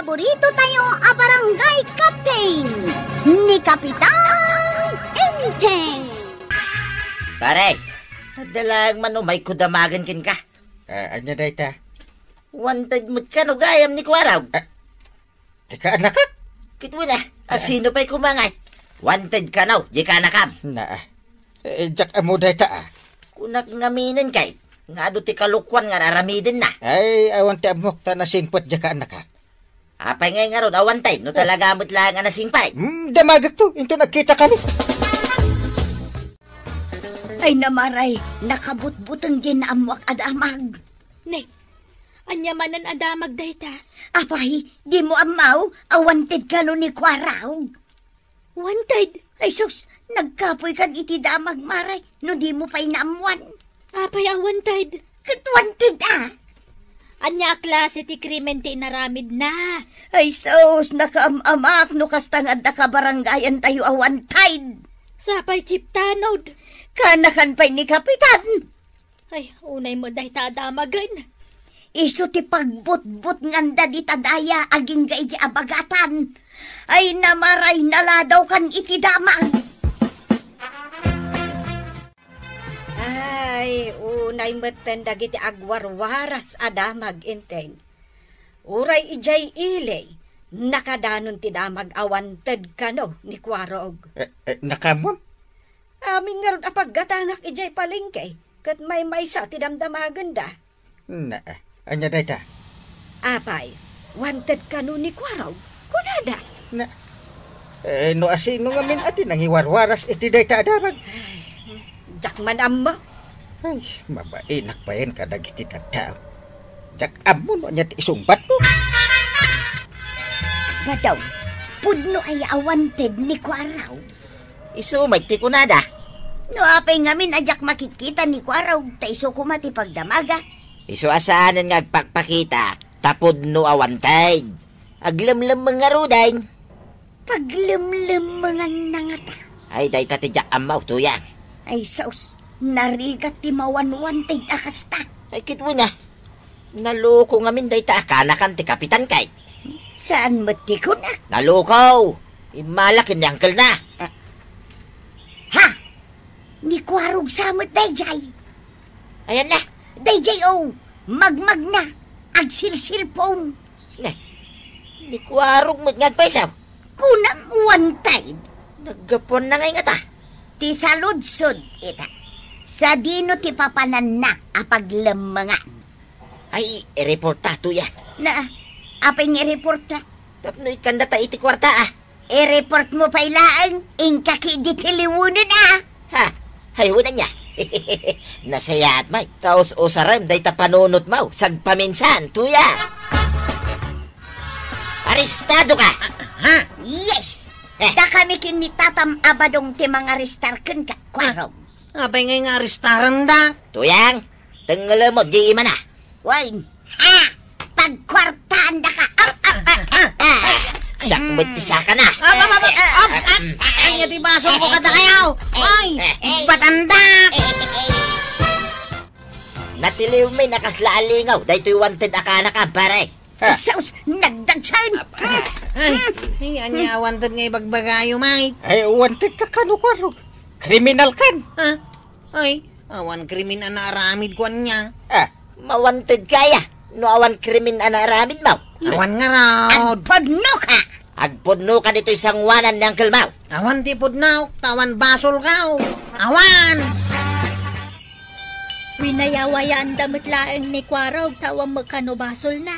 paborito tayo a barangay captain ni Kapitan Enteng. Pare, dalang manumay ko damagan kin ka. Anya day ta? Wanted mo't ka no gayam ni Kwaraw. Teka, anak ka? Kitmo na, sino pa'y kumangay? Wanted ka no, di ka nakam. Jak amo day ta Kunak ngaminan kay, nga do ti kalukwan nga naramidin na. Ay, awan ti amok ta nasingpot jaka anak ka. Apay ngay nga ron, awantay, no talaga mo't lang nga nasingpay. Damagag to, into nagkita kami. Ay namaray, nakabutbutang din na amwak adamag. Nay, anya manan adamag dayta. Apay, di mo amaw, awanted ka no ni Kwaraw. Wanted. Ay sus, nagkapoy kan iti damag maray, no di mo pa'y naamuan. Apay ang wanted. Katwanted Anya klase ti krimen ti naramid na. Ay sus, nakaamamak no kastangad na kabarangayan tayo awantid. Sapay chip tanod. Kanakan pa'y ni Kapitan. Ay, unay mo dayta adamagan. Isu ti pagbutbut nganda di tadaya aging ga iti abagatan. Ay namaray naladaw kan iti damag. Ay, unay meten dagiti agwarwaras adamag Enteng. Uray ijay ilay, nakadanon ti damag awanted kano ni Kwarog. Nakamon? Amin nga ron apaggatangak ijay palengke, kat may maysa ti damdamagan da. Anya day ta? Apay, wanted kano ni Kwarog, kunada. No asino nga min ati nangiwarwaras iti day ta adamag. Jak manam mo. Ay, mabainak pa yan kadag iti tao. Jak amon anya ti isumbat mo. Badaw, pudno ay awanted ni Kwaraw. Isumay ti kunada. No apay ngamin ajak makikita ni Kwaraw, ta iso kumati pagdamaga. Isu asaanan nga agpakpakita, tapod no awantay. Aglamlam mga ruday. Paglimlim mga nangata. Ay, day tatidyak amaw tuyang. Ay saus, narigat ti mawanwanted akasta. Ay, kitwo na. Naloko ngamin day ta akanakan ti Kapitan kay. Saan mo ti ko na? Naloko! Imalakin ni Uncle na. Ha? Ni Kwarog samot dayjay. Ayan na. Dayjay magmag na. Agsilsilpon. Ni Kwarog mo't ngagpaisaw. Kunam wantid. Naggapon na ngay nga ta. Ti saludsod ita. Sa dino ti papanan na apaglemangan. Ay, i-reporta tuya. Na, apay nga reporta. Tapno ikanda ta iti kwarta I-report mo pa ilaan, ingkaki di tiliwunan Ha, hayunan niya. Nasaya at may, taos o sarem, day ta panunot mau, sagpaminsan, tuya. Aristado ka! Ha? Yes! Da kami kinitatam abadong ti mga aristarken ka, Kwarog. Abay ngay nga aristaran da. Tuyang, tengala mo, di iman na. Wain, ha! Pagkwartaan da ka! Siyak mo't tisa ka na. Ay, nga di baso ko kada kayaw! Ay, batanda! Natiliw may nakaslaalingaw, day to'y wanted akana ka, pare. Saus, nagdagsan! Ay, anya wanted ngay bagbagayo, may. Ay, wanted ka kano Kwarog. Kriminal kan. Ay, awan krimin na aramid ko niya. Mawanted kaya, no awan krimin anaramid mo. Awan nga raw. Agpodno ka! Agpudno ka dito isang wanan ng kalmaw. Awan tipod na, tawan basol ka. Awan! Winayawaya ang damit laeng ni Kwarog, tawang magkanobasol na.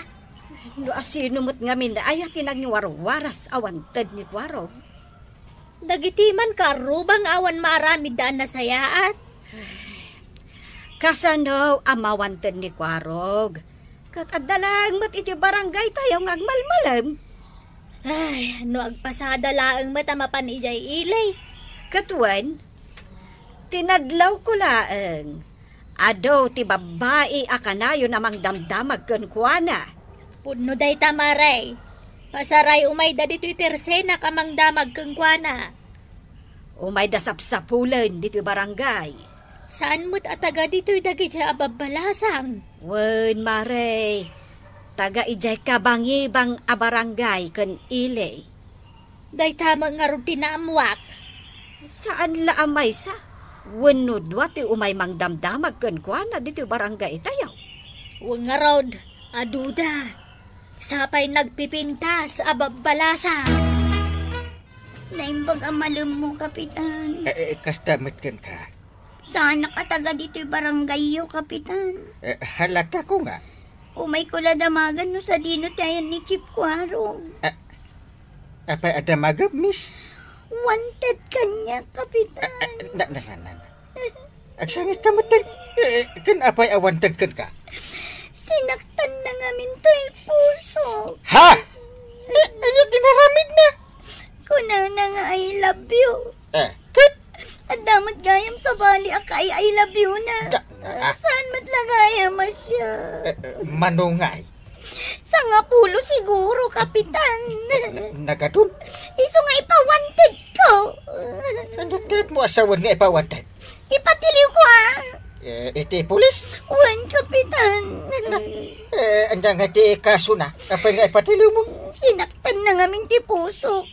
No asino mo't ngamin na ay tinangiwarwaras awanted ni Kwarog. Dagitiman ka, rubang awan maaramid daan na sayaat. Kasano amawanted ni Kwarog. Kat adalang mat iti barangay tayo ngagmalmalam. Ay, no agpasada laeng mata mapan ijay ilay. Katuan, tinadlaw ko laeng. Ado ti babae akanayo namang damdamag ken kuana. Pudno day tamaray. Pasaray umay da dito'y tersena kamang damag keng kuana. Umay da sapsapulan dito'y barangay. Saan mo't ataga dito'y dagi siya ababalasang? Wen, mare. taga ijay kabangibang abarangay ken ilay. Day tama nga ron tinaamuak. Saan la amay sa? Wenno dua ti umay mangdamdamag ken kuana dito barangay tayaw. Huwag nga rod, aduda. Sapay nagpipintas, ababalasa. Naimbag ang malam mo, Kapitan. Kastamit kan ka. Saan nakataga dito'y barangay yo, Kapitan? Halata ko nga. Umay ko ladamagan no sa dino tayo ni Chief Cuaro. Apay ada magab, miss? Wanted kanya, Kapitan. Na. Agsangit ka matag. Kan apay awantad kan ka? Sinaktan na ngamin to'y puso. Ha? Ano tinaramid na? Kuna na nga I love you. Kit? At damat gayam sa bali akay I love you na. Saan matlagayam siya? Manungay. Sa nga pulo siguro, Kapitan. Nagadun? Iso nga ipawanted ko. Ano tit mo asawan nga ipawantad? Ipatiliw ko Iti pulis? Wan, Kapitan. Anda nga ti kaso na. Apay nga ipatiliw mo? Sinaktan na ngamin ti puso.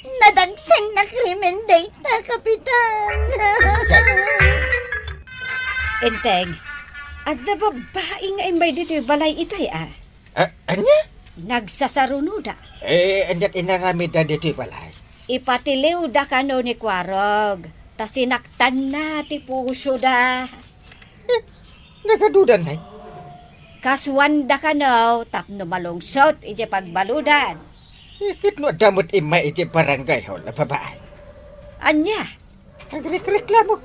Nadagsan na krimen data, Kapitan. Enteng, at na babae nga imbay dito balay itay Anya? Nagsasarunuda. Andat inaramid na dito balay. Ipatiliw da kano ni Kwarog. Ta sinaktan na ti puso da. Nagadudan na. Kaswan da kano tapno malungsot ije pagbaludan. Kit no damot imay iti barangay hol na babaan. Anya? Ang reklamo.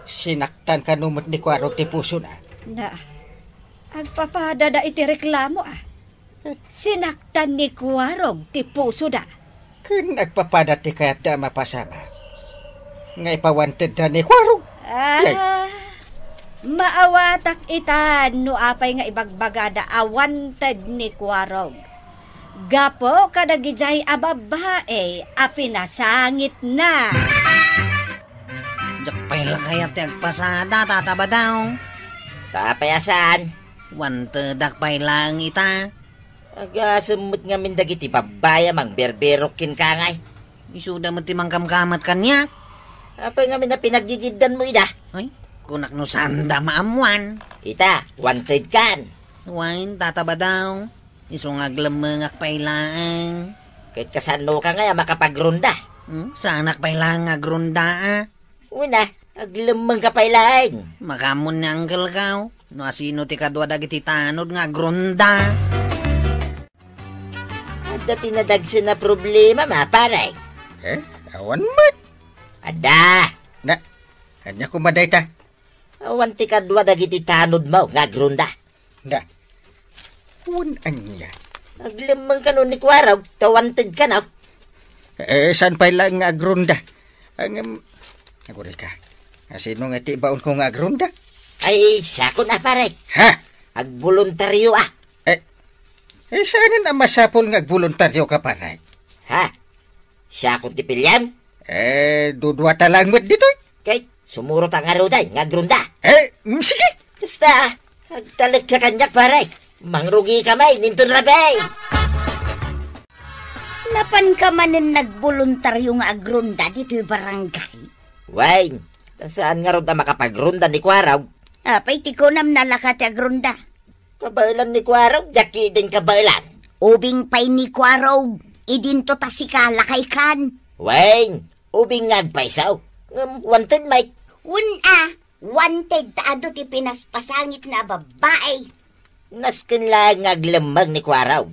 Sinaktan ka numot ni Kwarog ti puso na. Na, agpapadada iti reklamo Sinaktan ni Kwarog ti puso da. Kung nagpapadat ti kayat da mapasama. Nga ipawanted na ni Kwarog. Maawatak itan no apay nga ibagbagada awanted ni Kwarog. Gapo kadagijay ababae apinasangit na. Jakpay lang kaya ti agpasada, tataba daw. Kapayasan. Wanted akpay lang ita. Agasumot nga mindagiti babaya mang berberokin ka ngay. Isuda mo ti mangkamkamat kanya. Apay nga na pinaggigidan mo ida. Ay, kunak no sanda maamuan. Ita, wanted kan. Wain, tataba daw. Isungaglamang akpay lang. Kahit kasano ka nga makapagrunda. Saan akpay lang agrunda Una, aglamang kapailaing. Makamon ni Uncle Kaw. No asino ti kadwa dagiti tanod nga agrunda. Ada tinadagsin na problema maparay. Awan mat. Ada. Na, kanya kumaday ta. Awan ti kadwa dagiti tanod mo nga grunda. Na, un anya. Aglamang ka nun ni Kwarog, tawanted ka na. Saan pa lang nga agrunda? Naguri ka. Sino nga ti baon ko nga agrunda? Ay, siya ko na pare. Ha? Agboluntaryo Saan na masapol nga agboluntaryo ka paray? Ha? Siya ko ti pilyam? Dudwa talang mo dito. Kay, sumuro ta nga roday, nga grunda. Sige. Basta, agtalag ka kanyak pare. Mangrugi kamay, nintun rabay. Napan ka manin nagboluntaryo nga agrunda dito'y barangay. Wayne, saan nga ron na makapagrunda ni Kwaraw? Apay ti ko nam nalakat agrunda. Kabailan ni Kwaraw, jaki din kabailan. Ubing pay ni Kwarog, idinto ta si kalakay kan. Wayne, ubing ngagpaisaw. Wanted, Mike. Wanted taado ti pinaspasangit na babae. Naskin lang ngaglamag ni Kwaraw.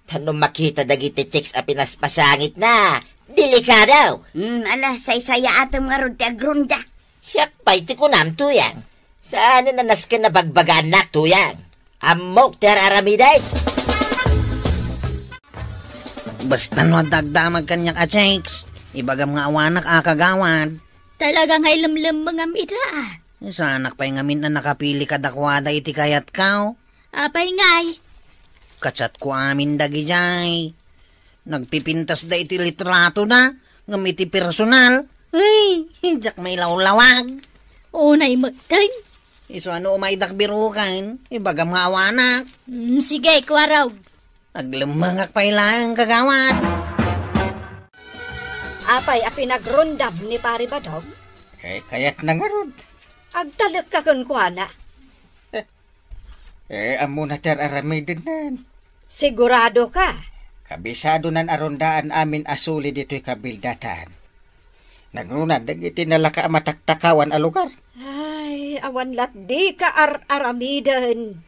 Tanong makita dagiti chicks a pinaspasangit na. Delikadaw. Say-saya atam nga ron ti agrunda. Siyak pa'y ti kunam tuyang. Saan na naskin na bagbagaan na tuyang? Amok teraramiday. Basta no dagdamag kanyak a chicks. Ibagam nga awanak akagawad. Talagang ay lamlam mga mida Sanak pa'y ngamin na nakapili kadakwada iti kayat kaw. Apay ngay. Katsat ko amin dagi jay. Nagpipintas da iti litrato na. Ngam iti personal. Ay, jak may lawlawag. Unay magtay. Iso ano umay dakbirukan, ibaga mga awanak. Sige, kwaraw. Naglamangak pa ilang kagawad. Apay a pinagrundam ni Pari Badong? Kayat na nga ron. Agtalak ka kun kuana. Amo na ter aramidin nan. Sigurado ka? Kabisado nan arondaan amin asuli dito'y kabildatan. Nagrunad, dagiti nalaka matakakawan a lugar. Ay, awan lat di ka aramidan.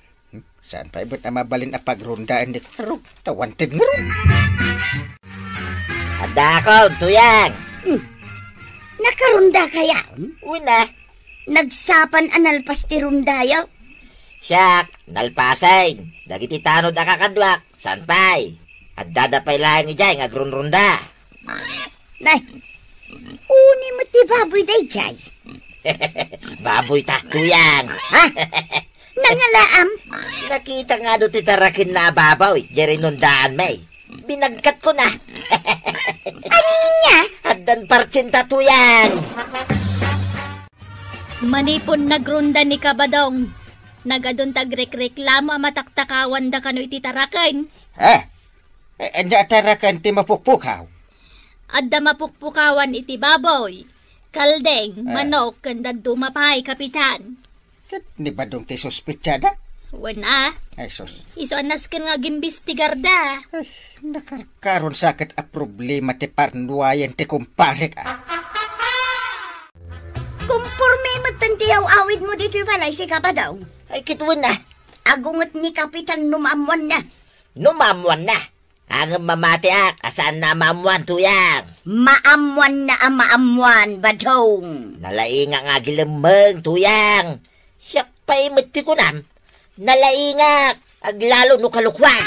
Saan pa ibot na mabalin a pagrundaan ni Kwaro? Tawantid nga ron. Adakaw, tuyang. Nakarunda kaya? Una, Nagsapan analpas ti rundayaw? siyak, nalpasay. Dagiti tanod akakadwak, sanpay. At dadapay lang ijay, ngagrunrunda. Nay, uni mo ti baboy day jay. Baboy ta, tuyang. Ha? Nangalaam? Nakita nga do ti tarakin na babaw, jeri nundaan may. Binagkat ko na. Anya? Haddan partsinta, tuyang. Manipon nagrunda ni Kabadong. Nagadun tagrekreklamo a mataktakawan da kano iti tarakan. Anya tarakan ti mapukpukaw. Adda mapukpukawan iti baboy. Kaldeng, manok, kanda dumapay, kapitan. Ni Badong ti suspitsada? Wana, Ay sus. iso anas ka nga gimbistigar da. Nakarkaron sakit a problema ti parnuayan ti kumpare ka. Kumpurme mo tantiyaw awid mo dito palay si Kabadaw. Ay, kitwan na. Agungot ni Kapitan numamuan na. Numamuan na. Ang mamati asaan na maamuan, tuyang. Maamuan na ang maamuan, Badong. Nalainga nga gilamang, tuyang. Siya pa'y mati ko nam. Nalainga, aglalo no kalukwan.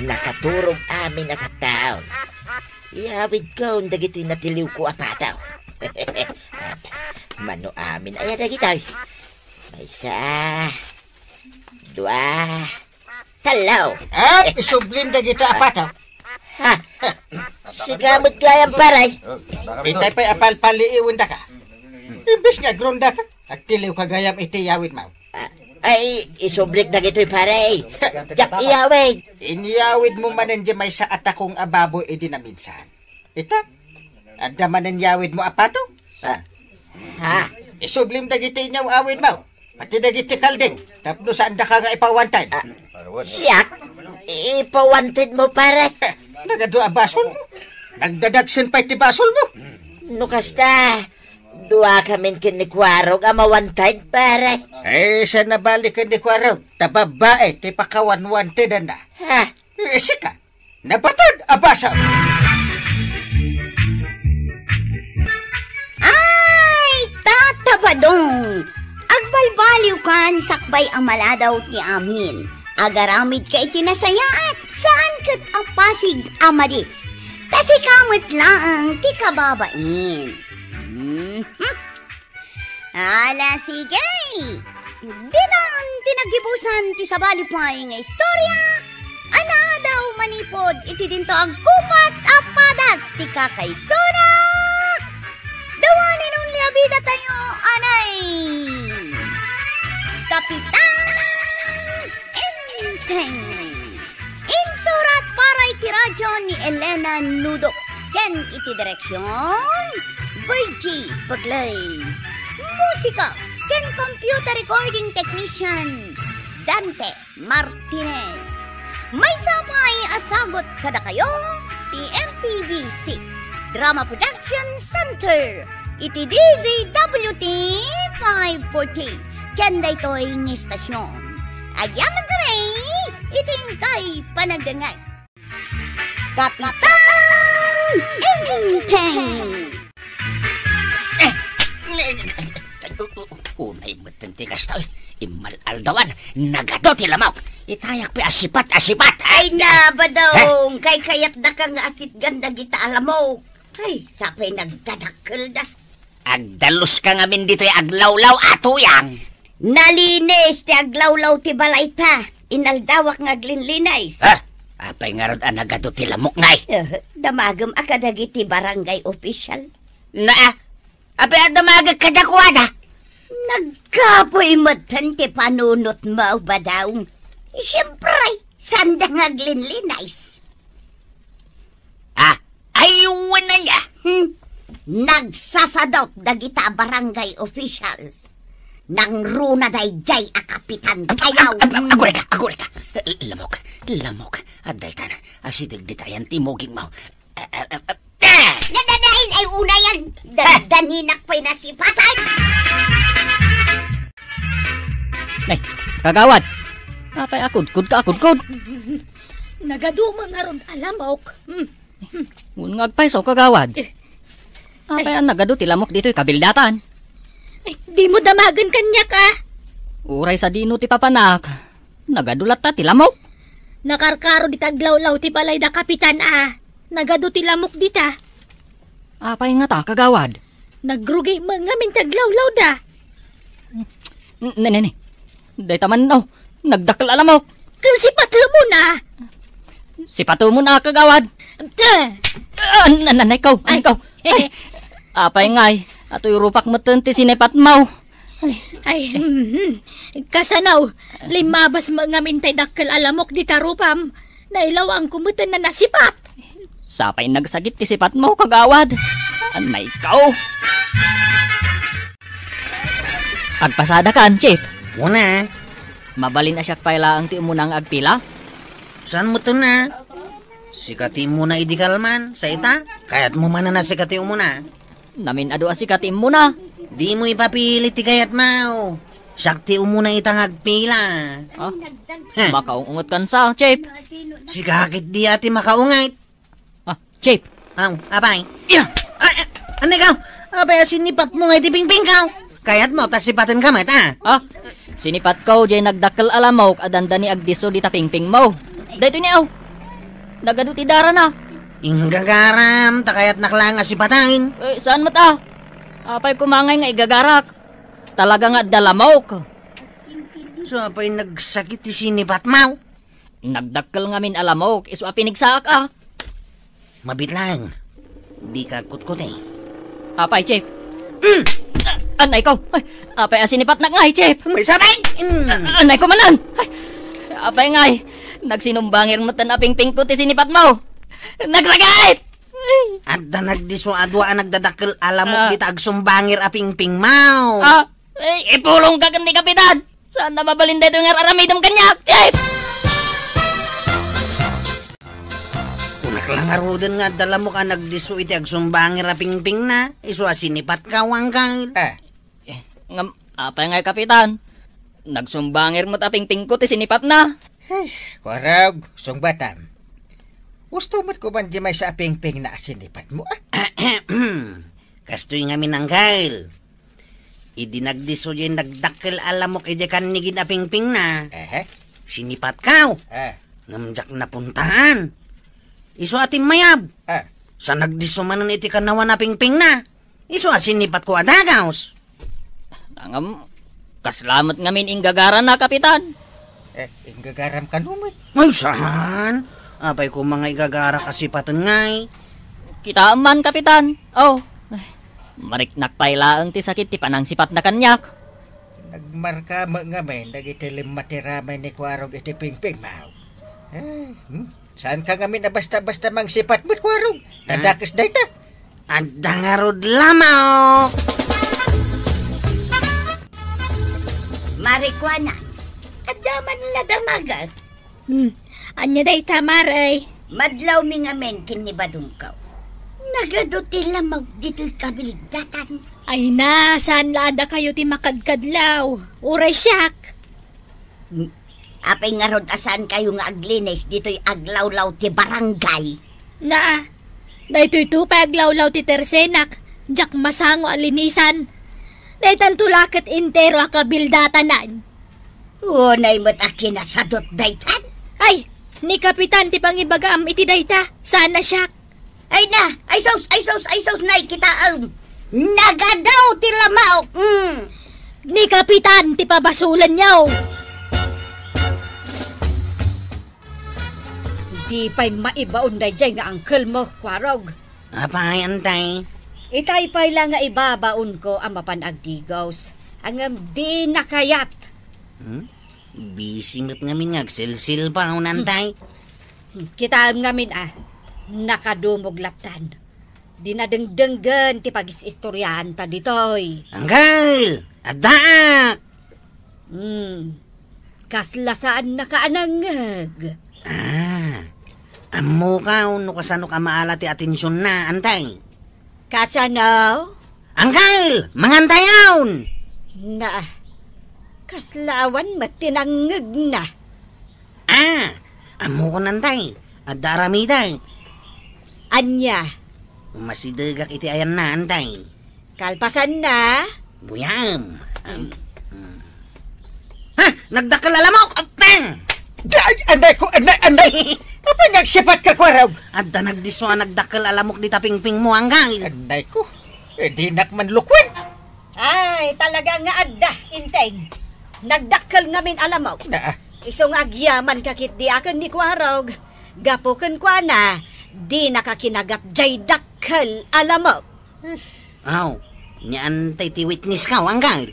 Nakaturog amin at hataon. Iawid ko, dagito'y natiliw ko apataw. Mano amin, ay dagito'y. May isa, dua, talaw. Isublim da kita apataw. Ha? Sigamot gayang paray. Itay pa'y apalpaliiwin da ka. Imbis nga grunda ka. Agtiliw ka gayam iti yawid mo. Ay, isoblik na gito'y paray. Jak iyawid. Inyawid mo manan di may sa atakong ababoy edi na minsan. Ita, adda manan yawid mo apato? Ha? Isublim dagiti inyaw awid mo. Pati dagiti kalding. Tapno saan da ka nga ipawantan. Siyak, ipawanted mo pare. Nagado a basol mo. Nagdadagsin pa iti basol mo. Nukasta, dua kamin kinikwarog amawantad pare. Sa nabalikan ni Kwarog, tababae ti pakawanwantidan na. Ha? Sika, nabatad a basol. Ay, Tata Badong! Agbalbaliw kan sakbay ang maladaw ti amin. Agaramid ka itinasayaat saan kat apasig amadi. Tasikamot lang ti kababain. Ala sige! Di nang tinagibusan ti sabalipay nga istorya. Ana daw manipod iti dinto agkupas apadas ti kakaysona. Dawanin ang liabida tayo, anay! Kapitan Enteng! Insurat para iti radyo ni Elena Nudok. Ken iti direksyon, Virgie Paglay. Musika, ken computer recording technician, Dante Martinez. May sapay asagot kada kayo, ti MPBC. Drama Production Center. Iti DZWT 540. Kenda ito'y ng istasyon. Agyaman kami, iting kay panagdangay. Kapitan Enteng! Unay matentikas tao, imalaldawan, nagato ti lamaw. Itayak pa asipat. Ay na, Badong! Kay kayat da kang asit ganda kita alam mo. Ay, sapay nagdadakkel da. Agdalos ka ngamin dito'y aglawlaw atuyang. Nalinis ti aglawlaw ti balayta. Inaldawak nga aglinlinais. Apay nga ron nagato ti lamok ngay. Damagam akadagi ti barangay official. Na, Apay adamagag kadakwada. Nagkapoy matante panunot mo ba daw? Siyempre, sanda nga glinlinais. Aywan na niya. Nagsasadot dagita barangay officials. Nang runa day jay a kapitan kayaw. Agure ka. Lamok. Aday ka na. Asidig di tayan timoging mo. Nadadain ay una yan. Daninak pa'y nasipatan. Nay, kagawad. Apay akod ka. Nagadumang nga ron alamok. Ngun ngagpaiso kagawad. Apay ang nagado tilamok dito'y kabildatan. Ay, di mo damagan kanya ka. Uray sa dino ti papanak. Nagadulat ta tilamok. Nakarkaro di taglawlaw ti balay da kapitan Nagado ti lamok dita. Apay nga ta kagawad. Nagrugi mga min taglawlaw da. Nene. Day taman no. Nagdakal alamok. Kung sipatu mo na. Sipato mo na kagawad. Nanay ko. Ay. Apay ngay. Ato'y rupak mo ti sinepat mo. Ay, kasanaw, limabas mga mintay dakkel alamok di tarupam. Nailaw ang kumutan na nasipat. Sapay nagsagit ti sipat mo, kagawad. Anay ikaw. Agpasada ka, Chip. Muna. Mabalin na siya paila ang ti umunang agpila. Saan mo to na? Sikati mo na idikalman sa ita. Kaya't mo man na sikati mo na. Namin ado asikatim mo na. Di mo ipapilit ti kayat mau. Sakti umuna itang agpila. Makaungot kan sa, Chip. Si kakit di ati makaungait. Chip. Apay. Ano ikaw? Apay sinipat mo nga itipingping ka. Kaya't mo, tas sipatan ka mat, Sinipat ko, jay nagdakkel alamok, adanda ni agdiso di tapingping mo. Dito niyaw. Nagado ti dara na. Inggagaram, takayat naklanga sipatayin. Saan mo ta? Apay kumangay nga igagarak. Talaga nga dalamok. So apay nagsakit ti sinipat mo. Nagdakkel nga min alamok, iso apinigsaak Mabitlang. Di ka kutkot eh. Apay, Chip. Anay ko. Apay asinipat na ngay, Chip. May sabay! Anay ko manan. Apay ngay. Nagsinumbangir mo tan aping-ping ko ti sinipat mo. Nagsagait! At da nagdisuadwa nagdadakkel alamok di tagsumbangir aping-ping mau. Ipulong ka kan ni kapitan. Saan na mabalin dito nga aramidom kanya, Chip? Naklangarodan nga dala mo ka nagdisu iti agsumbangir aping-ping na. Isu asinipat ka wangkang. Apay ngay kapitan. Nagsumbangir mo taping-ping ko ti sinipat na. Kwarag, sungbatam. Gusto mo't ko man di may sa aping-ping na asinipat mo, Kastoy nga minanggail. Idi nagdiso yung nagdakkel alamok iti kanigin aping-ping na. Sinipat kaw. Ngamjak na puntaan. Isu ating mayab. Sa nagdiso manan iti kanawan aping-ping na. Isu at sinipat ko adagaws. Kaslamat ngamin inggagaran na, kapitan. Inggagaram ka naman. Ay, saan? Apay ko mga igagara kasipatan ngay. Kita man, kapitan. Mariknak pailaang ti sakit ti panang sipat na kanyak. Nagmarka mga men, nagitilim matiramay ni Kwarog iti ping-ping, mau. Saan ka ngamin na basta-basta mang sipat mo't Kwarog? Tadakis day ta. Adangarod lamaw. Marikwana, adaman la damagat. Anya day tamaray. Madlaw mi nga men kinibadungkaw. Nagaduti lamag dito'y kabilgdatan. Ay na, saan laada kayo ti makadkadlaw? Uray siyak. Apay nga rod asan kayo nga aglinis dito'y aglawlaw ti barangay. Na, dayto'y tupay aglawlaw ti tersenak. Jak masango alinisan. Daytan tulakit intero akabildatanan. Unay mo't akinasadot daytan. Ay, ni kapitan ti pangibagaam iti dayta. Sana siyak. Ay na, ay sos, nay kita nagadaw ti lamaw. Ni kapitan ti pabasulan niyaw. Di pa'y maibaon na dyan nga angkel mo, Kwarog. Apay, antay. Itaypay lang nga ibabaon ko ang mapanagdigos. Ang di nakayat. Busy mo't ngamin ngagsilsil pa ako nantay. Kita ngamin nakadumog laptan. Dinadengdenggan ti pag-istoryahan ta ditoy. Anggal! Adak! Kaslasaan na kaanangag. Amo ka, no kasano ka maala ti atensyon na, antay. Kasanaw? Anggal! Mangantayawn! Na, kaslawan matinangag na. Amo ko nantay. Adaramiday. Anya, Masidagak iti ayan na, antay. kalpasan na. Buyam. Nagdakal alamok! Ay, anay ko, anay! Apa nagsipat ka, Kwarog? Adda nagdiswa nagdakal alamok di tapingping mo, anggal. Anay ko, di nakmanlukwan. Ay, talaga nga adda, inteng. Nagdakkel ngamin alamok. Na, Isong agyaman kakit di akin ni Kwarog. Gapuken kwa na, di nakakinagat jay dakkel alamok. Aw, niantay ti witness ka, anggal.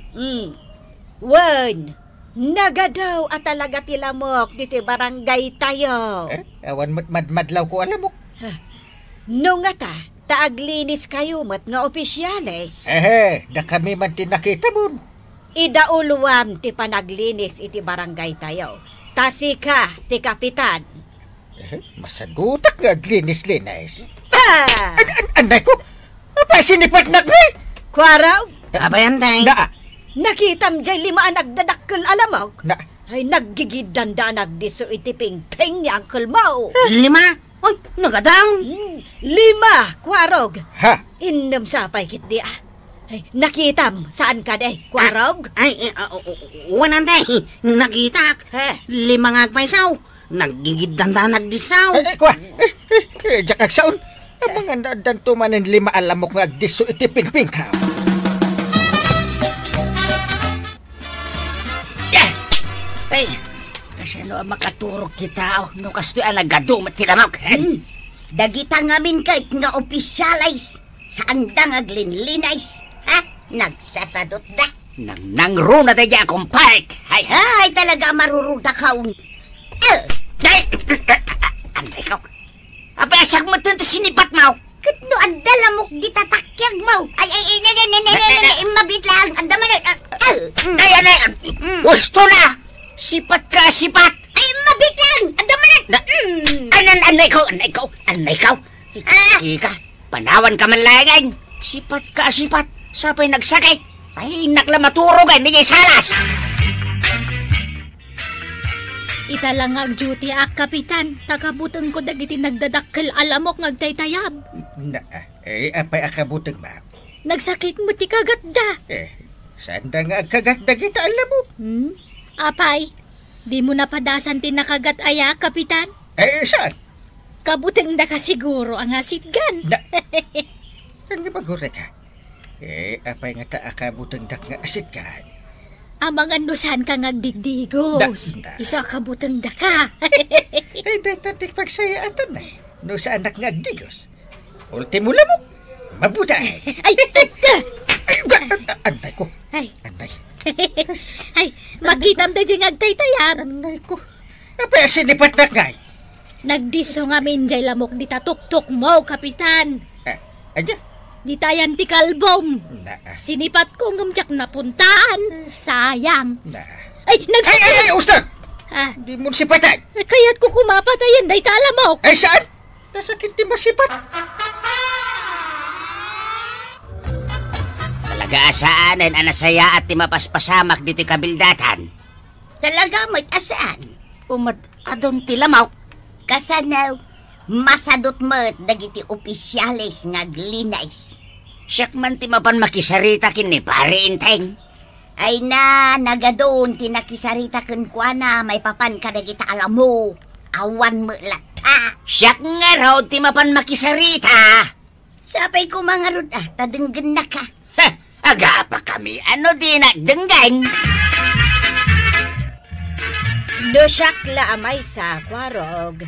Wen, nagadaw at talaga tilamok dito barangay tayo. awan madlaw ko alam mo. No nga taaglinis kayo mat nga opisyales. Da kami man tinakita mo. Idauluwam ti panaglinis iti barangay tayo. Tasika ti kapitan. Masagutak nga aglinis-linis. Anday ko, apa sinipat na ni? Kwaraw, Abay, antay. nakitam jay lima nagdadakkel alamok. Na, Ay naggigidanda nagdiso iti pingping ni Uncle Mo. 5? Ay, nagadaw. 5, Kwarog. ha? Innem sapay kit di Ay, nakitam, saan ka de, Kwarog? Antay. Nagitak. 5 nga agpaisaw. Naggigidanda nagdisaw. Kwa, jak agsaon. Ang mga nadan tumanin 5 alamok nga agdiso iti pingping ka. Ay, kasi ano ang makaturog kita, no kasto ang nagadumat tilamok. Dagita ngamin kahit nga opisyalis, saan da nga glinlinays, ha? Nagsasadot da. Nangruna tayo akong park. Ay, talaga maruruda ka. Anday ka. Abay, asag mo ito sinipat mo. Katno ang dalamok di tatakyag mo. Ay, mabit lang. Ang daman. Ay, gusto na. Sipat ka, sipat. Ay, mabit lang. Ang daman. Anay ka. Ika, panawan ka man lang. Sipat ka, sipat. Sapay nagsakay. Ay, nakla maturog ay, hindi salas. Ita lang duty kapitan. Takabutang ko dagiti nagdadakkel alamok ngagtaytayab. Na, apay akabutang ma. Nagsakit mo ti kagatda. Saan da nga agkagatda kita alam mo? Apay, di mo napadasan ti nakagat aya, kapitan? Saan? Kabutang da ka siguro ang asitgan. Na, ang magure ka. Apay nga akabutang dak nga asit ka. Amang anusan ka ngagdigdigos. Iso kabutang da ka. Datatik pagsayaan na. No sa anak nga agdigos. Ultimo lamok. Mabutay. Ay, Anay ko. Ay. Anay. Ay, makitam da dyan ngagtaytayab. Anay ko. Apay sinipat na ngay. Nagdiso nga minjay lamok di tatuktok mo, kapitan. Anya? Di tayan ti kalbom. Na. Sinipat ko ngamjak na puntaan. Sayang. Na. Ay, Ay, Ustad! Ah, Di mo sipatan. kaya't ko kumapatayan day talamok. Ay, saan? Nasakit di masipat. Talaga asaanan anasaya at ti mapaspasamak dito kabildatan. Talaga mo't asaan. Umad adon ti lamaw. Kasanaw, masadot mo't dagiti opisyalis nga glinays. Siyak man ti mapan makisarita kin ni pare inteng. Ay na, nagadon, tinakisarita kun kwa na, may papan ka dagita alam mo. Awan mo lata. Siyak nga raw ti mapan makisarita. Sapay ko mga rod, tadenggan na ka. Aga pa kami, ano di nagdenggang? Dosyak amay sa Kwarog.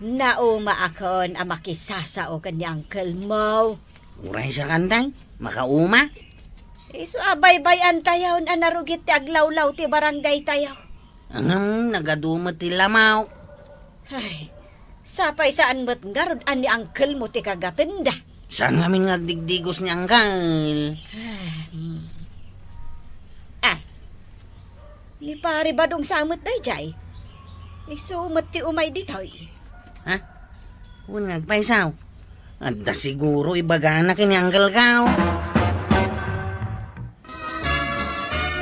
Nauma akon ang makisasa o kanyang Uncle Mo. Uray sa kanday, makauma. Iso abay-bayan tayaw na narugit ti aglawlaw ti barangay tayaw. Ang nagadumot ti lamaw. Ay, sapay saan mo't ngarod ani angkel mo ti kagatenda. Saan kami ngagdigdigos ni Angkal? Ni pare badong samot day jay. Iso ti umay ditoy. Ha? Huwag ngagpaisaw. Anda siguro ibagana kini Angkal kao.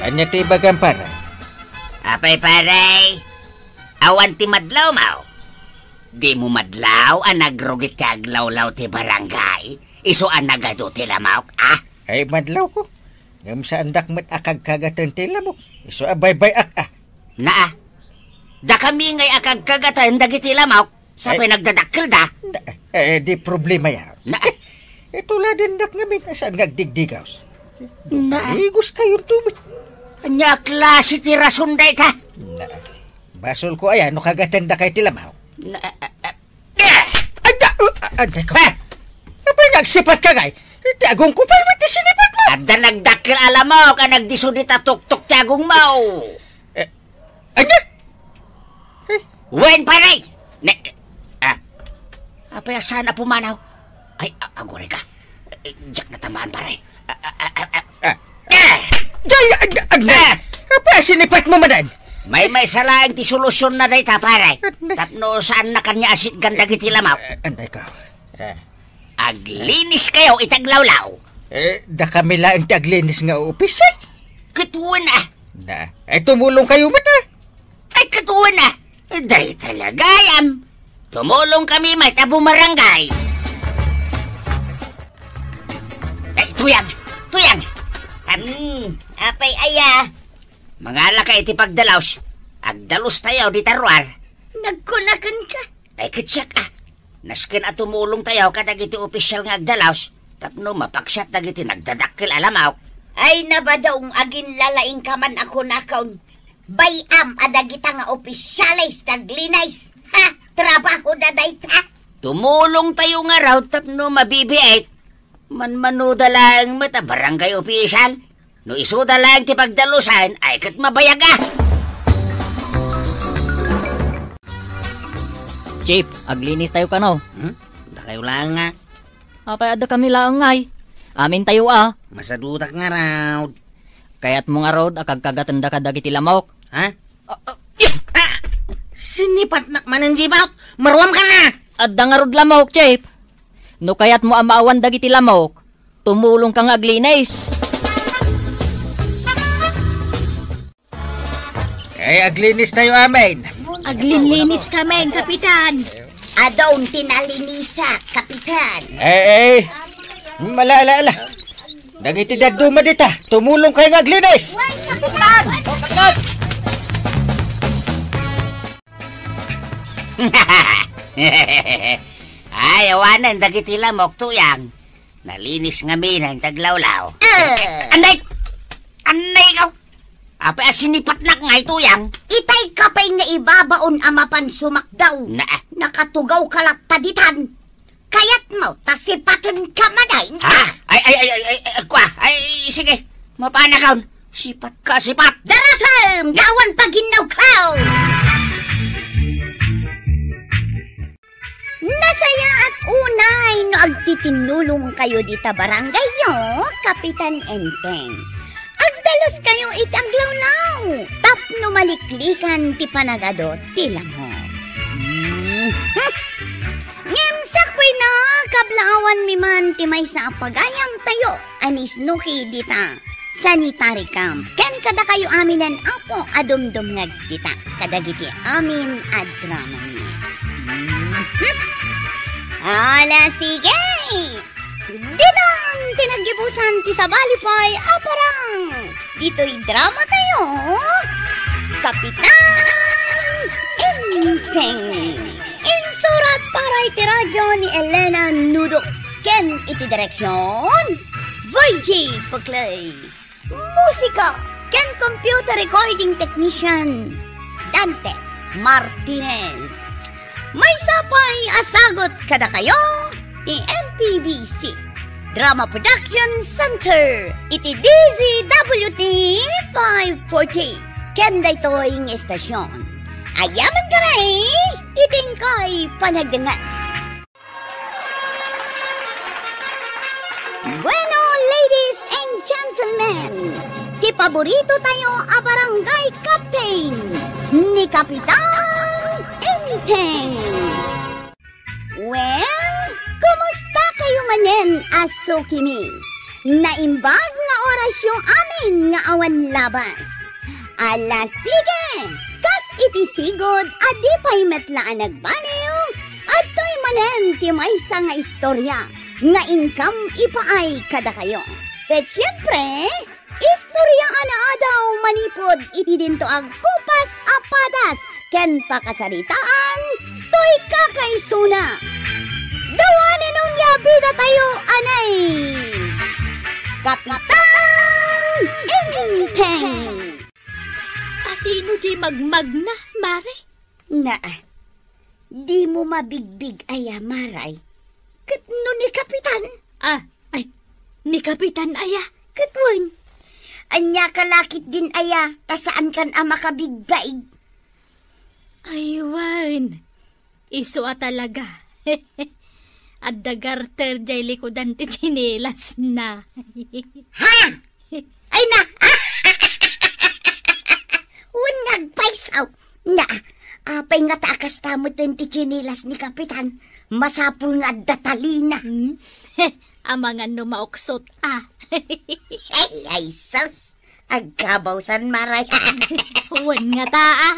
Anya ti bagang para? Apay paray, awan ti madlaw mau. Di mo madlaw ang nagrugit ka aglawlaw ti barangay. Iso ang nagado ti lamawk, ah? Ay madlaw ko. Ngam sa andak mat akag kagatan ti lamok. Iso abay-bay ah. Naa, da kami ngay akag kagatan dagiti lamawk. Sapay nagdadakkel da. Di problema ya. Naa, Tula din dak ngamin. Saan ngagdigdigaws? naa. Igos kayong tubig. Anya klase ti rason day ta. Basol ko ayan, no kagatan da kay ti lamaw. Anda ko. Apay nagsipat ka gay? Tiagong ko pa yung sinipat mo. Adda nagdakkel alam mo ka nagdisudit at tuktok tiagong mo. Anya? Wen paray. Apay sana pumanaw. Ay, agore ka. Diyak na tamaan paray. Apa sinipat mo madan? May salaing ti solusyon na day ta paray. Tapno saan na kanya asit ganda giti lamaw. Anday ka. Aglinis kayo itaglawlaw. Da kami lang taglinis nga opisyal. Katuwa na. Ay tumulong kayo ba na? Ay katuwa na. Day talaga yan. Tumulong kami may tabong marangay. Ay, tuyang. Apay aya. Mangala ka iti pagdalaws. Agdalos tayo di tarwar. Nagkunakan ka. Ay katsyak Naskin at tumulong tayo kadag iti opisyal nga agdalaws. Tapno mapaksyat dagiti nagdadakkel alamaw. Ay nabadaong agin lalaing kaman ako nakaon. Bayam adagita nga opisyalis taglinays. Ha? Trabaho na dayta. Tumulong tayo nga raw tapno mabibiait. Manmanuda lang mata barangay opisyal. No isuda lang ti pagdalusan ay kat mabayaga. Chief, aglinis tayo ka no? Da kayo lang nga. Apay ada kami lang ngay. Amin tayo Masadutak nga raw. Kaya't mo nga rod akag kagatanda ka dagiti lamok. Ha? Sinipat na mananjibaw. Maruam ka na. Adda nga rod lamok, Chief. No kaya't mo amaawan dagiti lamok. Tumulong kang aglinis. Ay aglinis tayo amin. Aglinlinis kami, Kapitan. Adong tinalinisa, Kapitan. Malala. Dagiti dagduma dita. Tumulong kayo nga aglinis. Ay, awanan dagiti lamok tuyang. Nalinis nga minang taglawlaw. Anday ka. Apa sinipat nak nga tuyang. Itay kapay nga ibabaon amapan sumakdaw. Nakatugaw kalat taditan. Kayat mo, tasipatan ka maday. Ha? Ay, sige. Mapanakaw. Sipat ka. Darasam! Gawan paginaw kaw! Nasaya at unay no agtitinulong kayo dita barangay yo, Kapitan Enteng. Agdalos kayo itaglawlaw. Tapno maliklikan ti panagado ti lamok. Ngem sakwe na kablawan mi man ti may sa pagayam tayo. Anis nuki dita. Sanitary camp. Ken kada kayo aminan apo adumdum ngag dita. Kadagiti amin ad drama mi. Ala sige. Dinang tinagibusan ti sabalipay aparang. Dito'y drama tayo. Kapitan Enteng. Insurat para iti radyo ni Elena Nudo. Ken iti direksyon Virgie Paclay. Musika ken computer recording technician Dante Martinez. May sapay asagot kada kayo ti MPBC Drama Production Center. Iti DZWT 540. Kenday toing estasyon. Ayaman ka na iting ko'y panagdangan. Bueno, ladies and gentlemen, di paborito tayo a barangay captain ni Kapitan Enteng. Well, kumusta kayo manen, aso kimi? Naimbag nga oras yung amin nga awan labas. Ala sige, kas iti sigod adi pa'y metlaan nagbaliw at to'y manen ti maysa nga istorya nga income ipaay kada kayo. Ket siyempre, istorya ana daw manipod iti dinto ag kupas apadas ken pakasaritaan to'y kakaisuna. Dawanin nung yabida tayo anay Kapitan Enteng. Asino di magmag na, Mare? Na, di mo mabigbig aya, Maray. Kat no ni Kapitan. Ni Kapitan aya. Katwan. Anya kalakit din aya, tasaan kan ama kabigbaig. Aywan. Iso talaga. At dagarter jay likodan ti chinelas na. Ha? Ay na! Nagpaisaw na apay nga takas tamot din ti chinilas ni Kapitan. Masapul nga datalina. Amangan no mauksot Ay, sus! Agkabaw san Maray. Huwan nga taa.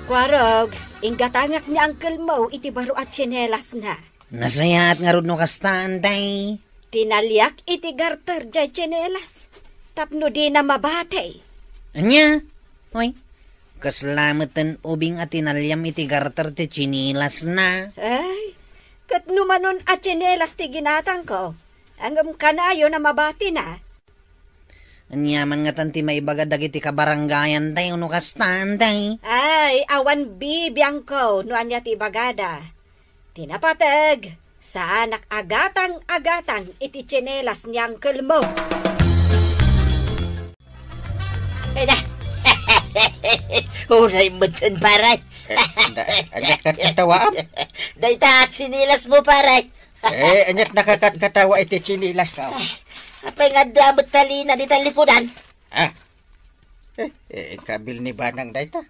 Kwarog, inggatangak ni Uncle Mo iti baro at tsinelas na. Nasayaat nga rod no kastaan, day. Tinalyak iti garter jay tsinelas. Tapno di na mabatay. Anya? Hoy, kaslamatan ubing at tinalyam iti garter ti chinilas na. Ay, kat numanon at tsinelas ti ginatang ko. Angam kanayo na mabati na. Anya man nga tanti maibaga dagiti kabarangayan tayo no kastaan day. Ay, awan bibiyang ko no anya ti bagada. Tinapatag sa anak agatang iti tsinelas ni Uncle Mo. Ay na. Uray mo dun, paray. Anyat nakakatawa. Dayta at sinilas mo, paray. Anyat nakakatawa iti chinilas ka. Apay nga damot talina di talikudan. Kabil ni Banang dayta.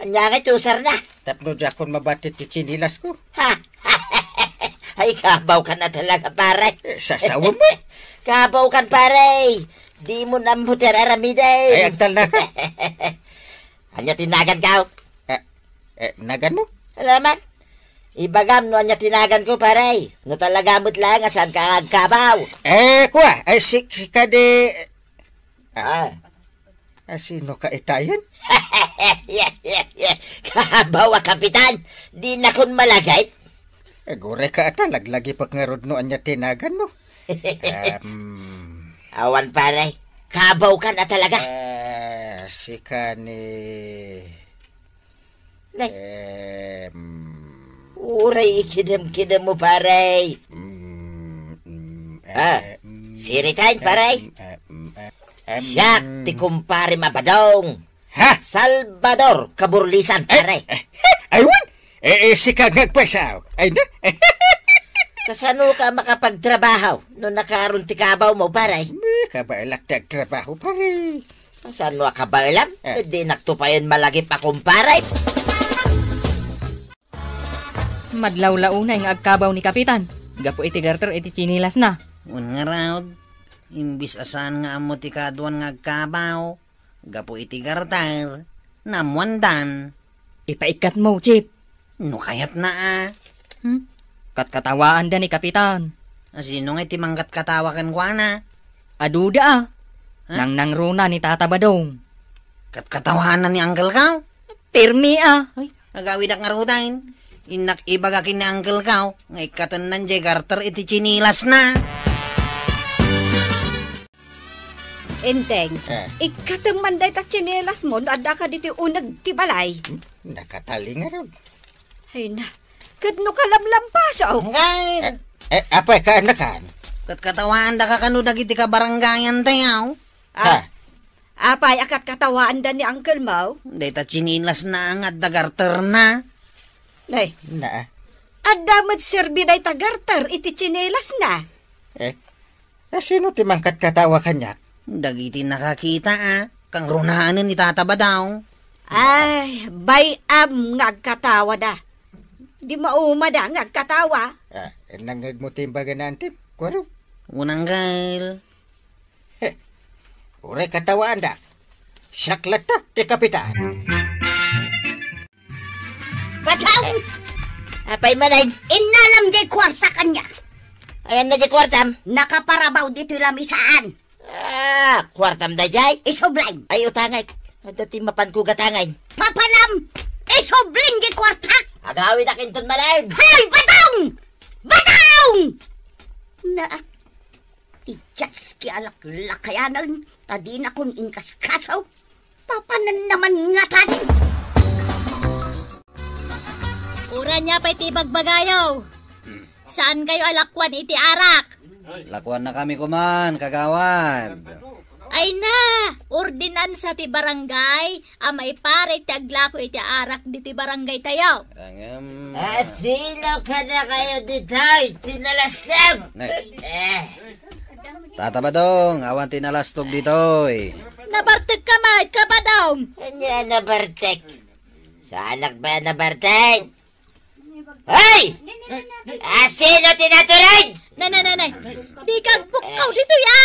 Anya nga tusar na. Tapno di akong mabati ti chinilas ko. Ay, kabaw ka na talaga, paray. Sasawa mo. Kabaw kan, paray. Di mo na muter aramiday. Ay, agtal na ka. Anya tinagan ka? Nagan mo? Alaman. Ibagam no anya tinagan ko, paray. No talaga mo't lang, asan ka agkabaw? Kuha. Ay, si kade... Sino ka itayan? Kabaw, Kapitan. Di na kun malagay. Gure ka ata, laglagi pag nga rod no anya tinagan mo. Awan, paray. Kabaw ka na talaga. Si kani... Uray, kidem mo, paray. Siritain, paray. Siyak, ti kumpare mabadong. Salvador, kaburlisan, paray. Aywan! Si kagagpasaw. Ay na? Kasano ka makapagtrabaho no nakaroon ti kabaw mo, paray? Kabailak ti agtrabaho, paray. Kasano ka ba alam? Di naktupayan malagi pa kumparay. Madlaw-launay nga agkabaw ni Kapitan. Gapo iti garter iti chinilas na. Un nga raod, imbis asan nga amo ti kaduan nga agkabaw. Gapo iti garter, namuandan. Ipaikat mo, Chip. No kayat na Katkatawaan da ni Kapitan. Sino nga iti mangkat katawa kan kwa na? Aduda Nang nangruna ni Tata Badong. Katkatawanan ni Uncle Kaw? Pirmi Ay, agawid ak ngarutain. Inak ibagakin ni Uncle Kaw. Ngay katanan jay garter iti chinilas na. Enteng, ikatang manday ta chinelas mo, ada ka diti unag ti balay. Nakatali nga ron. Ay na, Kadno kalamlampasaw. Ngay! Apay ka anakan? Kat katawaan da ka kanu dagiti ka baranggayan tayaw. Ha? Apay akat katawaan da ni Uncle Mau. Day ta chinilas na ang dagarter na. Nay, Na. adamad serbi day tagartar iti chinelas na. Sino ti mangkat katawa kanyak? Dagiti nakakita kang runahanan ni Tata ba daw? Ay, bayam ngagkatawa da. Di mauma da ngagkatawa. Nangag mo timbagan natin, Kwarog. Unang gail. Uray katawaan da. Saklat ta, ti kapitan. Badaw! Apay manay. Inalam di kwarta kanya. Ayan na di kwartam. Nakaparabaw dito lamisaan. Kwartam da jay. Isoblain. Ay utangay. Dati mapan ko gatangay. Papanam! Isoblain di kwarta. Agawin na kinton malay. Hay! Badaw! Badaw! Na, tijas ki alak lakayanan. Tadi na kong ingkaskasaw. Papanan naman nga tadi. Ura niya pa iti bagbagayaw. Saan kayo alakwan iti arak? Lakuan na kami kuman, kagawad. Ay na! Ordinansa ti barangay. Amay pare ti aglako iti arak di ti barangay tayo. Sino ka na kayo dito? Tinalastab. Tata Badong, awan tinalastog ditoy. Nabartag ka mahit ka pa daw. Kanya na Bartek. Sa anak ba na Bartek? Hoy! Sino tinaturid? Nanay. Di kang pukaw dito ya.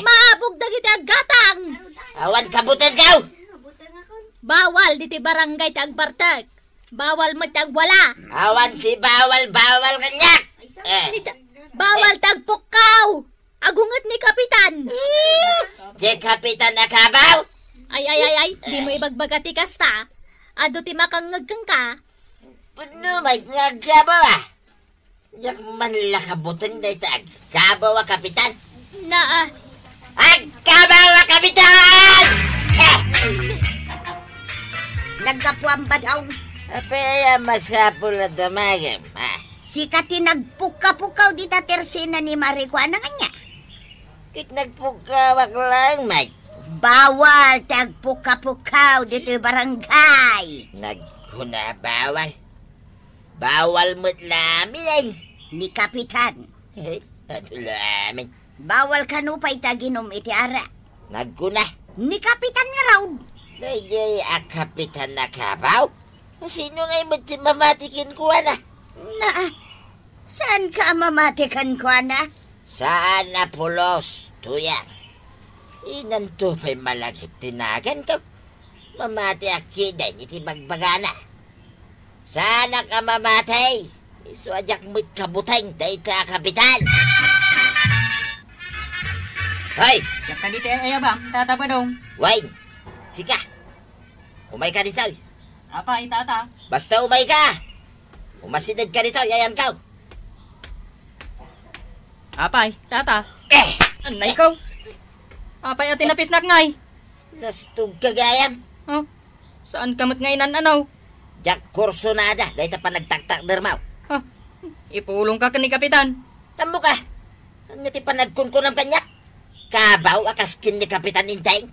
Maabog na kita gatang. Awan kabutan ka! Bawal dito barangay tagbartag. Bawal mo tagwala. Awan si bawal kanyak! Bawal tagpukaw. Agungat ni kapitan. Di kapitan na kabaw? Ay. Di mo ibagbagati kasta. Ado ti makangag kang ka. Puno may nagkabaw Yak man lakabutan na itag. Kabaw kapitan? Na Kabaw kapitan! Nagkapuan ba daw? Apaya masapul na damagam. Sikati nagpuka-pukaw di ta tersina ni Marikwana kanya. Kit nagpukawak lang, Mike. Bawal tagpuka-pukaw dito barangay. Nagkuna bawal. Bawal mo't lamin. Ni kapitan. Ato lamin. Bawal kanupay taginom iti ara. Nagkuna. Ni kapitan nga raw. Dayay kapitan na kabaw? Sino nga'y mamatikin ko na? Saan ka mamatikan ko na? Saan na pulos, tuya? Inanto pa'y malagit tinagan ka. Mamati akiday, iti bagbagana. Sana ka mamatay. Isuadyak mo't kabuteng, dahi ka kapitan. Hoy! Yak dito ay abang, Tata Badong. Wayne! Sika! Umay ka dito. Apa, Tata? Basta umay ka! Umasinad ka dito, yayan ka. Apay, Tata. Anay ko. Apay at tinapis na ngay. Nastug ka gayam. Oh, saan kamot ngayon ano? Jack Corsonada, dahi ta pa nagtaktak dermaw. Ipulong ka ni Kapitan. Tamo ka. Ano ti pa nagkunkunam kanyak? Kabaw akaskin ni Kapitan Intay.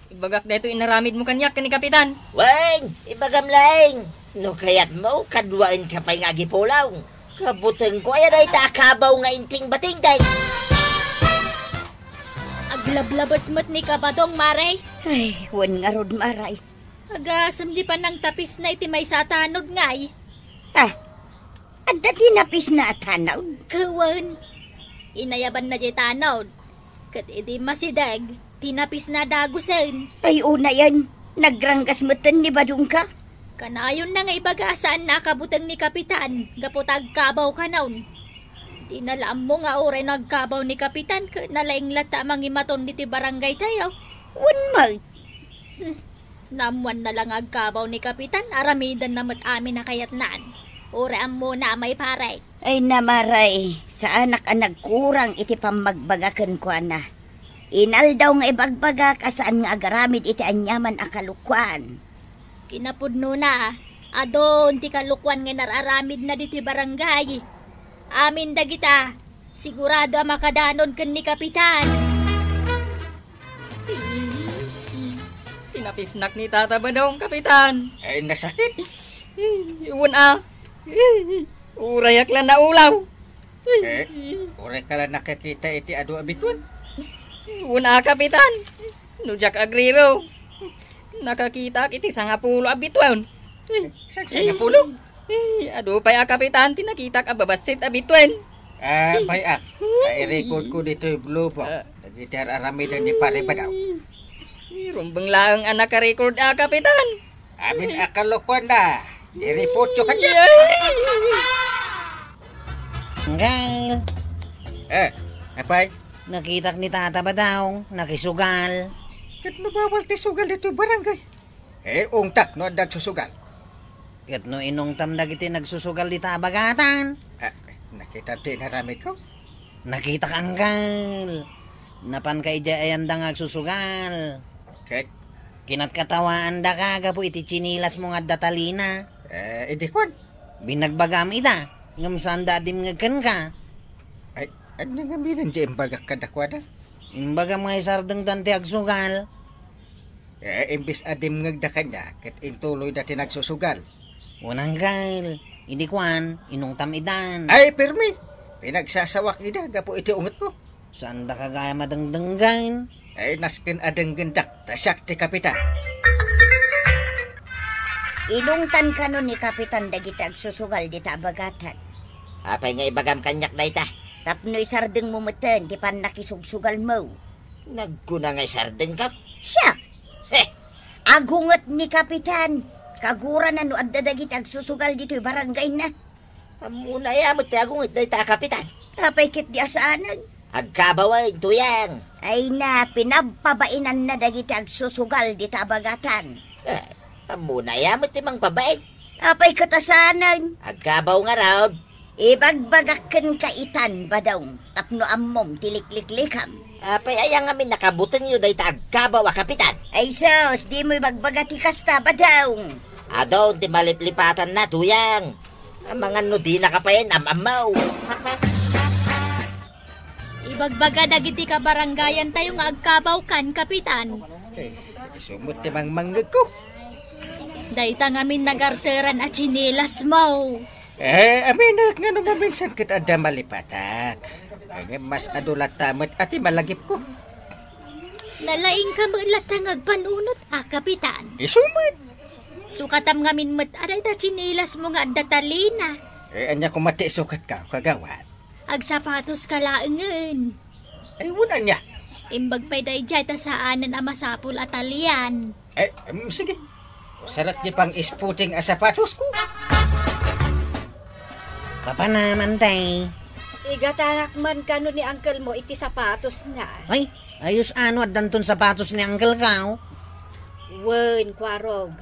Ibagak dito inaramid mo kanyak ni Kapitan. Weng, ibagam laing. No kayat mo, kadwain ka pa'y nga gipulaw. Kabuteng ko, ayan ay takabaw nga inting bating day. Aglablabas mo't ni Kabadong, Maray. Ay, wan nga rod maray. Agasam di pa ng tapis na iti may satanod ngay. At dati napis na atanaw. Kawan. Inayaban na di tanod. Kat iti masidag, tinapis na dagusan. Ay, una yan. Nagranggas motan ni Badong ka. Kanayon na nga ibagasaan nakabutang ni Kapitan. Gaputag kabaw ka naun. Di nalaam mo nga oray nagkabaw ni Kapitan. Nalaing lata mangimaton diti barangay tayo. Wan mag. Namuan na lang agkabaw ni Kapitan. Aramidan namat amin na kayatnaan. Oraan mo na may paray. Ay namaray, sa anak ang nagkurang iti pamagbagakan ko na. Inal daw nga ibagbagak asaan nga agaramid iti anyaman akalukuan. Kinapudno na, Adon ti kalukwan nga nararamid na dito'y barangay. Amin dagita, sigurado ang makadanon ken ni Kapitan. Tinapisnak ni Tata Badong, Kapitan. Ay, nasakit. Iwan urayak lang na ulaw. Ure ka lang nakakita iti adu abituan. Iwan Kapitan. Nujak agriro. Nakakita kiti sangapulo abituan. Sangapulo? Adu pa'y Kapitan, tinakita ka babasit abituan. May i-record ko dito yung blue po. Nagitar aramidan ni pare ba daw? Rumbang lang anak ka-record Kapitan. Amin akalokuan na. I-report ko kanya. Anggal, Apay? nakita ni Tata Badong, nakisugal. Kat mabawal ti sugal dito yung barangay. Ungtak no adag susugal. Kat no inong tamdag iti nagsusugal di tabagatan. Nakita din naramid ko. Nakita ka, Anggal. Napan ka ija ayandang agsusugal. Kat, Kinatkatawaan da ka, gapo iti chinilas mo nga datalina. idikwan. Binagbagam ida, ngamsan dadim ngagkan ka. Ay, ano nga minan dyan bagak kadakwada? Imbaga mga isardeng dante agsugal. Imbis adim ngagdakan niya, kat intuloy dati nagsusugal. Unang gal, hindi kwan, inong tamidan. Ay, pirmi. Pinagsasawak ida, gapo iti ungot ko. Saan da kagaya madangdanggan? Ay, naskin adang gendak, tasyak ti kapitan. Ilungtan ka nun ni Kapitan dagiti agsusugal di tabagatan. Apay nga ibagam kanyak dayta. Tapno isardeng mo meten, di pan nakisugsugal mo. Nagkuna nga sardeng ka. Siya! Agungot ni Kapitan. Kagura na no adda dagiti agsusugal dito barangay na. Amuna yamot ti agungit dayta Kapitan. Kapay kit di asaanan. Agkabaway tuyang. Ay na, pinapabainan na dagiti agsusugal di tabagatan. Amuna yamot ti mang babae. Kapay katasanan. Agkabaw nga raw. Ibagbagakken kaitan ba daw? Tapno ammom tilikliklikam. Apay ayang amin nakabutang yu dayta agkabaw Kapitan. Ay sos, di mo ibagbagati kasta ba daw? Adaw ti maliplipatan na tuyang. Ang mga no di nakapayan amamaw. Ibagbaga dagiti ka barangayan tayo nga agkabaw kan, Kapitan. Sumot ti mang manggag ko. Dayta ngamin nagarteran at chinilas mo. Aminak nga naman minsan kita ada malipatak. Mas adulat tamat ati malagip ko. Nalaing ka malatang agpanunot, Kapitan. Isumot. Sukatam ngamin mat aray ta chinilas mo nga datalina. Anya ko mati sukat ka, kagawat. Agsapatos ka laengen. Ay, wala niya. Imbag pa'y dayjay ta saanan ang masapul at alian. Sige. Sarat di pang isputing asapatos ko. Papa naman tay. Igatak man kano ni uncle mo iti sapatos na. Ay, ayos ano at danton sapatos ni Uncle Kao. Wen, Kwarog.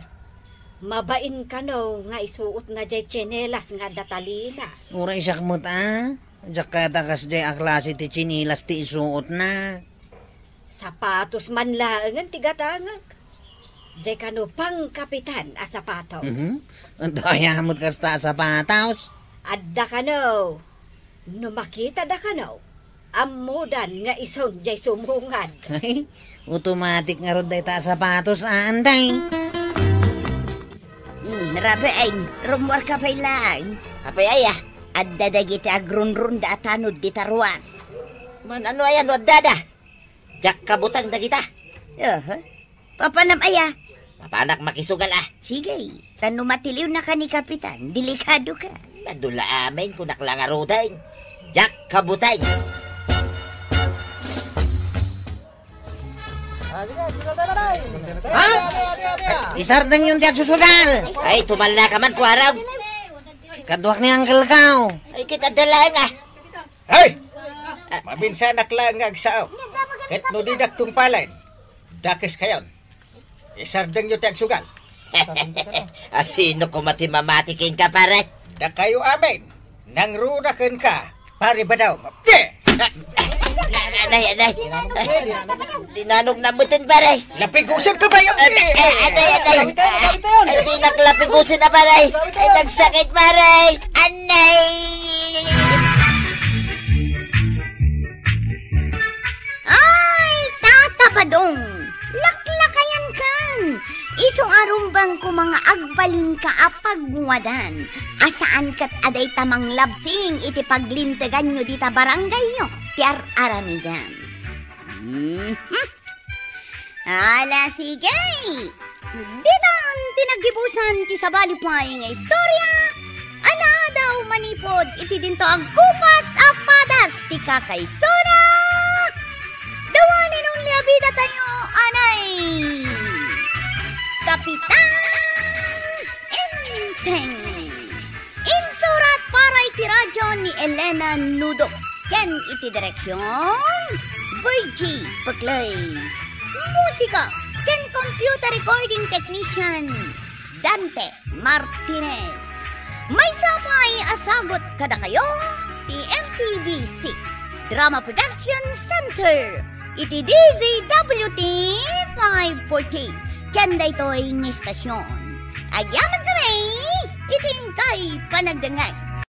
Mabain kano nga isuot na jay tsinelas nga datalina. Uray siyak mo ta. Diyak kata kas jay aklase ti chinilas ti isuot na. Sapatos man laangan tigatangag. Jay kano pang kapitan a sapatos. Ang dayamot kas ta sapatos. Adda kano. No makita da kano. Amudan nga isong jay sumungad. Ay, automatic nga rod day ta sapatos anday. Rabe ay, rumwar ka pa'y lang. Apay aya. Adda dagiti agrunrun da atanod di taruan. Man ano ayan wadada. Jak kabutang dagita. Papanam aya. Mapanak makisugal Sige, tanu matiliw na ka ni Kapitan, delikado ka. Madula amin kung naklangaruday. Jak kabutang. Isardeng yun ti agsusugal. Ay, tumal na ka man, Kuwaraw. Kaduak ni Uncle Kao. Ay, kita dala nga. Hey! Mabinsa nakla nga agsao. Ket no didak tungpalan. Dakis kayon. Isardeng yu ti agsugal. Asino ko matimamatikin ka, pare? Da kayo amin. Nang runakan ka. Pare ba daw? Anay. Tinanog na butin pare. Lapigusin ka ba yung... Anay. Hindi naglapigusin na pare. Ay, nagsakit pare. Anay. Ay, tatapadong! Laklakayan kan! Isong arumbang ko mga agbalin ka apagwadan. Asaan kat aday tamang labsing iti paglintagan nyo dita barangay nyo. Tiar aramidan. Ala sige! Ditan tinagibusan ti sabalipuay nga istorya. Ana daw manipod iti dinto ang kupas apadas ti kakaysona. Dawanin nung liabida tayo, anay! Kapitan Enteng! Insurat para iti radyo ni Elena Nudo. Ken iti direksyon, Virgie Paglay. Musika, ken computer recording technician, Dante Martinez. May sapay asagot kada kayo, ti MPBC Drama Production Center. Iti DZWT 540. Kanda ito'y ni stasyon. Agyaman kami, iting kay panagdangay.